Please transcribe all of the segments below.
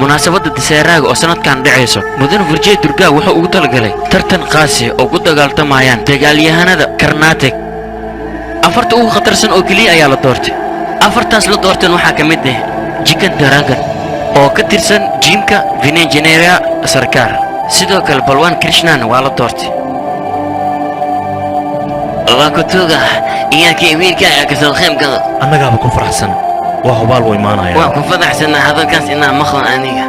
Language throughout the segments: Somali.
munaasabadda diseeraaga oo sanadkan dhacayso mudane Virjay Durga wuxuu ugu talagalay tartan qaasi oo ku dagaaltamayaan dagaalyahanada Karnataka afarta ugu khatarsan oo kaliya ayaa la doortay afartaas la doorteen waxaa ka mid ah Jikan Dragon oo ka tirsan jimka Vinengeneria Sarkar sidoo kale Balwan Krishnan waa la doortay waa ku tuuga iyaga wiilka ka soo qaybgala annagaaba ku faraxsan waa hubaal way imaanayaan waa ku faraxsan hadalkaas inaan maqan aniga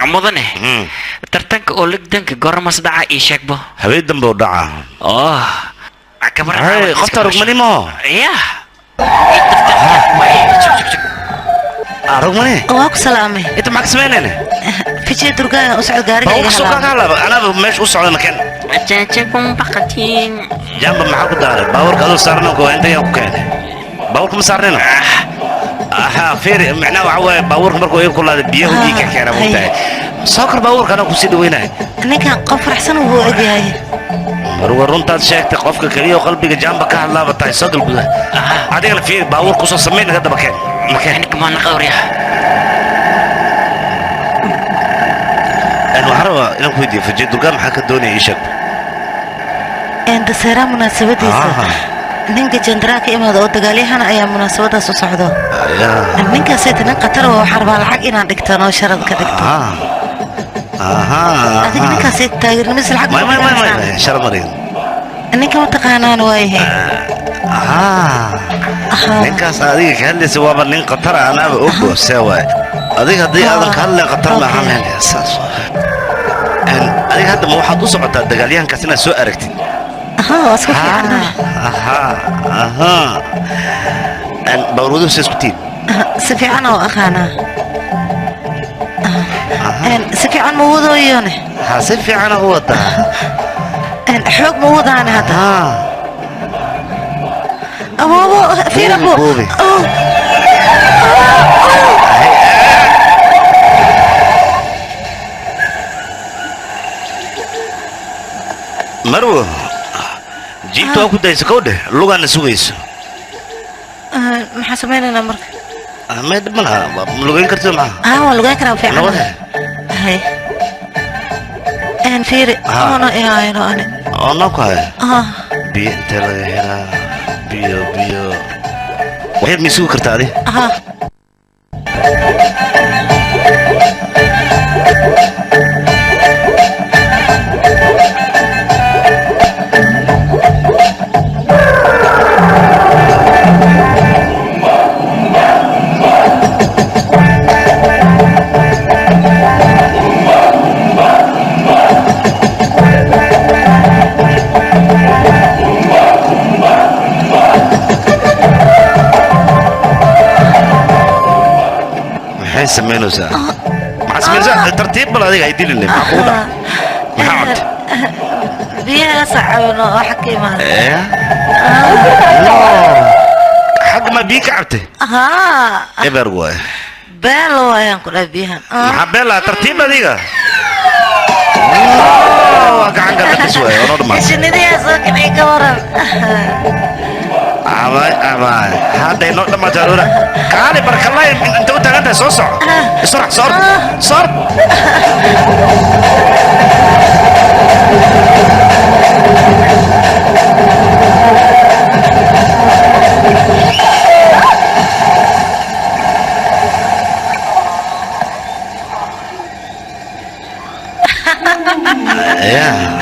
mudane tartanka oo ligdanka gormas dhaca ii sheegbo habeen dambe oo dhaca akabar qofta rugmanimo ya rugmani waa ku salaamay inta maxaa sameynayna Virjay Durga oo socod gaariga iga halaa ana meesh u socdo makan ajajakum baqatiin jamba maxaa ku daaray baawarka adoo saarno ko inta yaa ku keenay baawarka ma saarnayno فير معنا وعوى باور مركو يقول هذا بيه ودي كحكينا متاعي سكر باور كانوا كسيد وينه أنا كان قفر أحسن وهو أجاي مروه رنت هذا شيء تقفك كريه وقلبي جنبك الله بتاعي صدق بده هذا اللي فيه باور قصص سمينا هذا مكان يعني كمان قوريا أنا عروا أنا كودي في جد وقام حكى الدنيا يشك أنت سيرا مناسبة ninka jandraka imaado oo dagaalyahan ayaa munaasabadaas u socdo ninka saytan qatar oo xarba lacag inaan dhigtano sharad ka dhigto adiga ninka sayt taageernimis lacag ma sharad marin ninka ma taqaanaan waayahay ninkaas adiga ka hadlaysa waaba nin qatar anaaba ogo seeway adiga hadii aadan ka hadlay qatar ma ahaan asaas adiga hadda ma waxaad u socotaa dagaalyahankaas inaad soo aragtid أسكت أنا. بورودو سكتين. سفي أنا وأخانا. سفي أنا موضوع يونه. سفي أنا هو ده. حق موضوع أنا هذا. أبو في ربو. مروه. جيبتوا أكو دايس كوده لغة نسويس ما حسبنا نمرك ما يدمنها لغين كرتوا معها والله كانوا في عمله هاي فيري أنا يا أنا كهاي بيت هنا بيو وهي ميسو كرتادي سمينو سا مع سمين سا ترتيب بلا هذيك هيدي لنا معقولة محمد بيها صعبنا وحكي ما ايه حق ما بيك عبته ايه برغوه بيلو ينقل بيها محبلا ترتيب هذيك وقعن قلت شوي ونورمال شنو دي اسوق لي كورن أبا هذا النقطة ما جرورة كاري بارك الله أنت وتغنى صوص صار صار يا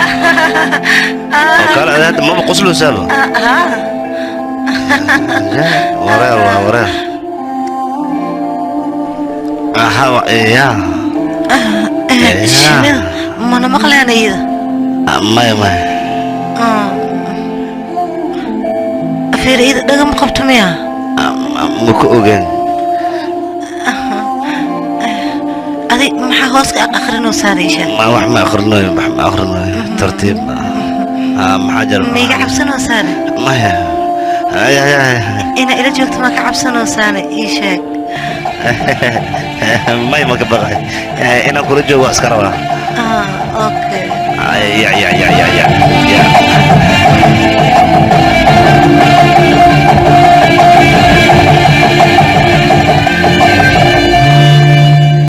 قال هذا ما بقصله سالو وراه يا شنو ما انا مقلانه ايده ما فير ايده دغم قبط ميا مكو اوغين ادي ما هوس اخرنو ساريشه ما wax ma akhrino tartiib ما حاجه ميga cabsano saare ما هي إنا إلى جوكت ما كعبسنا وسانة إيشك may ma ka baqay inaan kula joogo askar waa اوكي ya ya ya ya ya